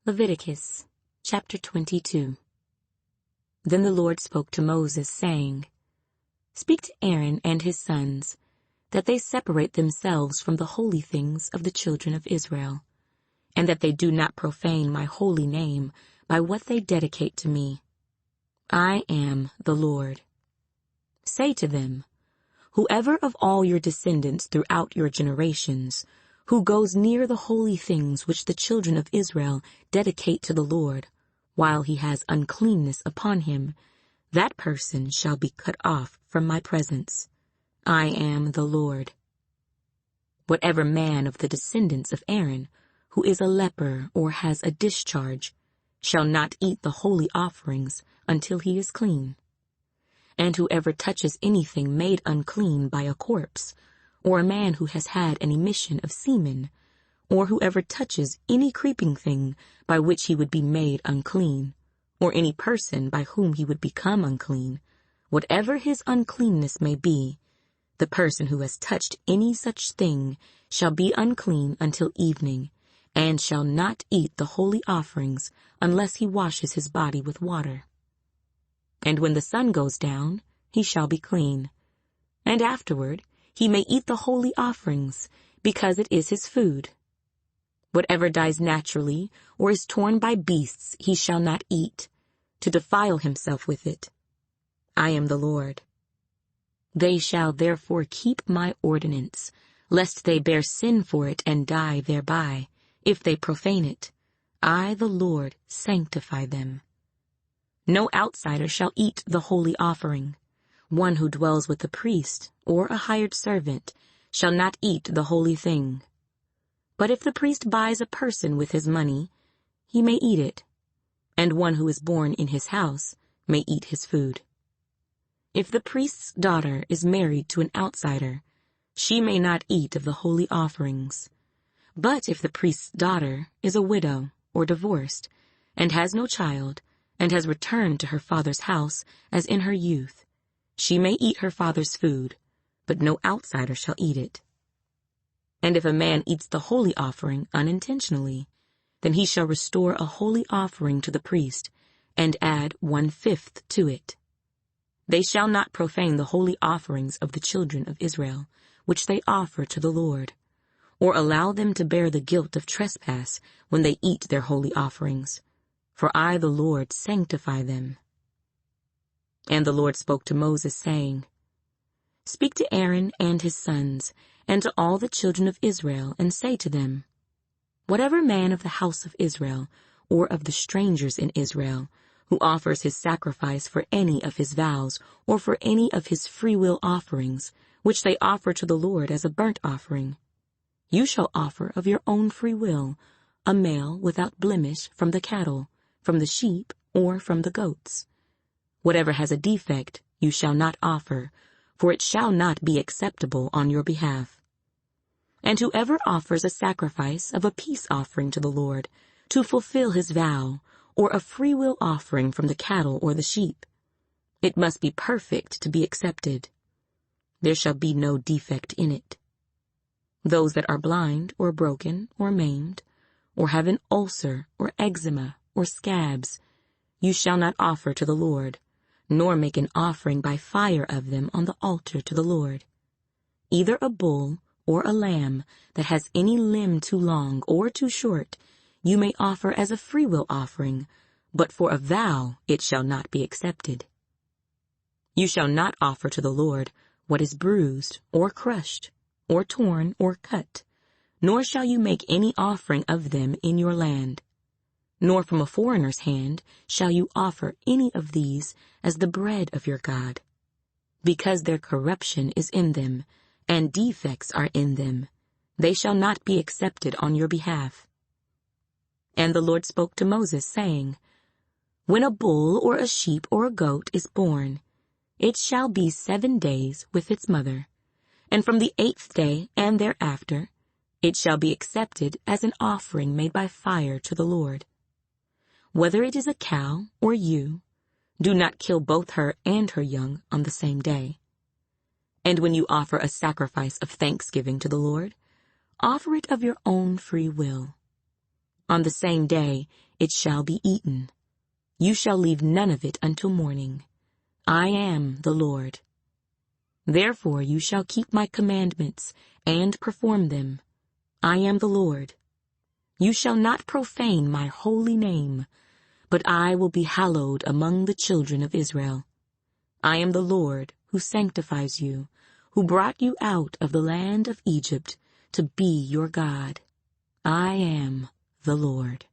Leviticus chapter 22. Then the Lord spoke to Moses, saying, Speak to Aaron and his sons, that they separate themselves from the holy things of the children of Israel, and that they do not profane my holy name by what they dedicate to me. I am the Lord. Say to them, Whoever of all your descendants throughout your generations, who goes near the holy things which the children of Israel dedicate to the Lord, while he has uncleanness upon him, that person shall be cut off from my presence. I am the Lord. Whatever man of the descendants of Aaron, who is a leper or has a discharge, shall not eat the holy offerings until he is clean. And whoever touches anything made unclean by a corpse, or a man who has had an emission of semen, or whoever touches any creeping thing by which he would be made unclean, or any person by whom he would become unclean, whatever his uncleanness may be, the person who has touched any such thing shall be unclean until evening, and shall not eat the holy offerings unless he washes his body with water. And when the sun goes down, he shall be clean. And afterward he may eat the holy offerings, because it is his food. Whatever dies naturally or is torn by beasts he shall not eat, to defile himself with it. I am the Lord. They shall therefore keep my ordinance, lest they bear sin for it and die thereby, if they profane it. I, the Lord, sanctify them. No outsider shall eat the holy offering. One who dwells with the priest or a hired servant shall not eat the holy thing. But if the priest buys a person with his money, he may eat it, and one who is born in his house may eat his food. If the priest's daughter is married to an outsider, she may not eat of the holy offerings. But if the priest's daughter is a widow or divorced, and has no child, and has returned to her father's house as in her youth, she may eat her father's food, but no outsider shall eat it. And if a man eats the holy offering unintentionally, then he shall restore a holy offering to the priest, and add 1/5 to it. They shall not profane the holy offerings of the children of Israel, which they offer to the Lord, or allow them to bear the guilt of trespass when they eat their holy offerings. For I, the Lord, sanctify them. And the Lord spoke to Moses, saying, Speak to Aaron and his sons, and to all the children of Israel, and say to them, Whatever man of the house of Israel, or of the strangers in Israel, who offers his sacrifice for any of his vows, or for any of his freewill offerings, which they offer to the Lord as a burnt offering, you shall offer of your own free will a male without blemish from the cattle, from the sheep, or from the goats. Whatever has a defect you shall not offer, for it shall not be acceptable on your behalf. And whoever offers a sacrifice of a peace offering to the Lord, to fulfill his vow, or a freewill offering from the cattle or the sheep, it must be perfect to be accepted. There shall be no defect in it. Those that are blind, or broken, or maimed, or have an ulcer, or eczema, or scabs, you shall not offer to the Lord, nor make an offering by fire of them on the altar to the Lord. Either a bull or a lamb that has any limb too long or too short, you may offer as a freewill offering, but for a vow it shall not be accepted. You shall not offer to the Lord what is bruised, or crushed, or torn, or cut, nor shall you make any offering of them in your land. Nor from a foreigner's hand shall you offer any of these as the bread of your God, because their corruption is in them, and defects are in them. They shall not be accepted on your behalf. And the Lord spoke to Moses, saying, When a bull or a sheep or a goat is born, it shall be 7 days with its mother, and from the 8th day and thereafter it shall be accepted as an offering made by fire to the Lord. Whether it is a cow or ewe, do not kill both her and her young on the same day. And when you offer a sacrifice of thanksgiving to the Lord, offer it of your own free will. On the same day it shall be eaten. You shall leave none of it until morning. I am the Lord. Therefore you shall keep my commandments and perform them. I am the Lord. You shall not profane my holy name, but I will be hallowed among the children of Israel. I am the Lord who sanctifies you, who brought you out of the land of Egypt to be your God. I am the Lord.